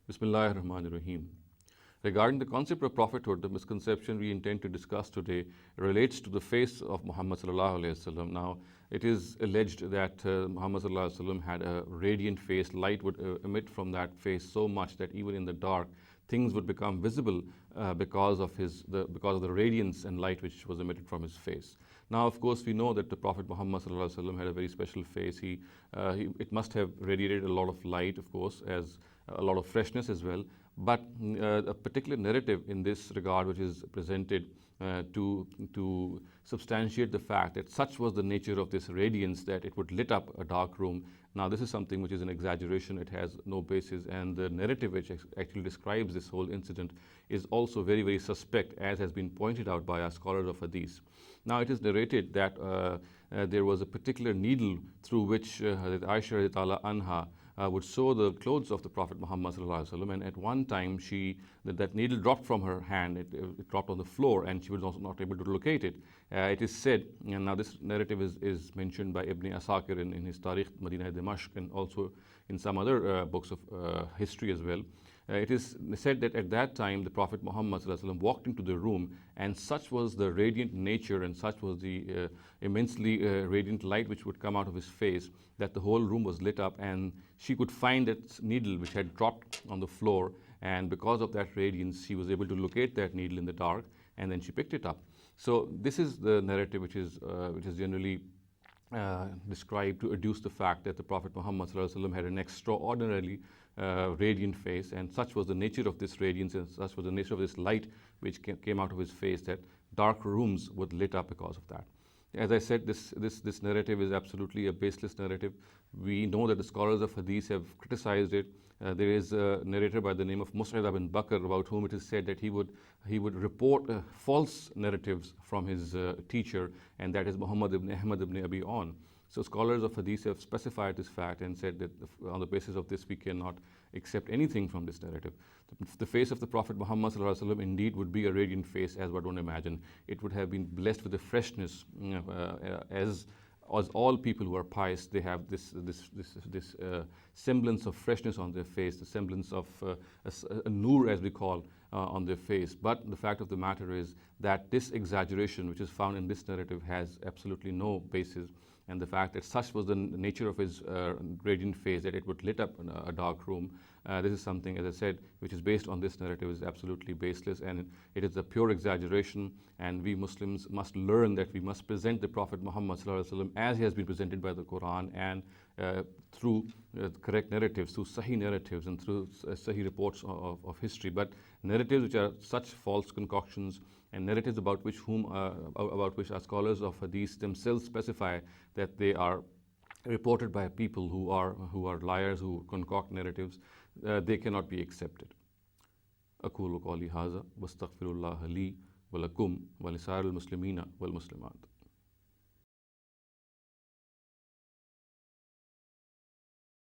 Bismillahir Rahmanir Rahim. Regarding the concept of prophethood, the misconception we intend to discuss today relates to the face of Muhammad sallallahu alaihi wasallam. Now, it is alleged that Muhammad sallallahu alaihi wasallam had a radiant face. Light would emit from that face so much that even in the dark, things would become visible because of the radiance and light which was emitted from his face. Now, of course, we know that the Prophet Muhammad sallallahu alaihi wasallam had a very special face. It must have radiated a lot of light, of course, as a lot of freshness as well. But a particular narrative in this regard, which is presented to substantiate the fact that such was the nature of this radiance that it would lit up a dark room. Now, this is something which is an exaggeration. It has no basis, and the narrative which actually describes this whole incident is also very, very suspect, as has been pointed out by our scholars of hadith. Now, it is narrated that there was a particular needle through which Hazrat Aisha radiallahu anha would sew the clothes of the Prophet Muhammad sallallahu alaihi wasallam, and at one time that needle dropped from her hand. It dropped on the floor, and she was also not able to locate it. It is said, and now this narrative is mentioned by Ibn Asakir in his Tarikh Madinah Dimashq, and also in some other books of history as well. It is said that at that time the Prophet Muhammad sallallahu alaihi wasallam walked into the room, and such was the radiant nature and such was the immensely radiant light which would come out of his face, that the whole room was lit up, and she could find that needle which had dropped on the floor, and because of that radiance she was able to locate that needle in the dark, and then she picked it up. So this is the narrative which is generally described to adduce the fact that the Prophet Muhammad sallallahu alaihi wasallam had an extraordinarily radiant face, and such was the nature of this radiance, and such was the nature of this light which came out of his face, that dark rooms would lit up because of that. As I said, this narrative is absolutely a baseless narrative. We know that the scholars of hadith have criticized it. There is a narrator by the name of Mus'ab bin Bakr, about whom it is said that he would report false narratives from his teacher, and that is Muhammad ibn Ahmad ibn Abi On. So scholars of hadith have specified this fact and said that on the basis of this we cannot accept anything from this narrative. The face of the Prophet Muhammad sallallahu alaihi wasallam indeed would be a radiant face, as one would imagine. It would have been blessed with a freshness, as all people who are pious, they have this semblance of freshness on their face, the semblance of a nur, as we call, on their face. But the fact of the matter is that this exaggeration which is found in this narrative has absolutely no basis, and the fact that such was the nature of his radiant face that it would lit up a dark room, this is something, as I said, which is based on this narrative, is absolutely baseless, and it is a pure exaggeration. And we Muslims must learn that we must present the Prophet Muhammad sallallahu alaihi wasallam as he has been presented by the Quran, and through correct narratives, through sahih narratives, and through sahih reports of history. But narratives which are such false concoctions, and narratives about which our scholars of hadith themselves specify that they are reported by people who are liars, who concoct narratives, they cannot be accepted. أقول قولي هذا واستغفر الله لي ولكم ولسائر المسلمين والمسلمات.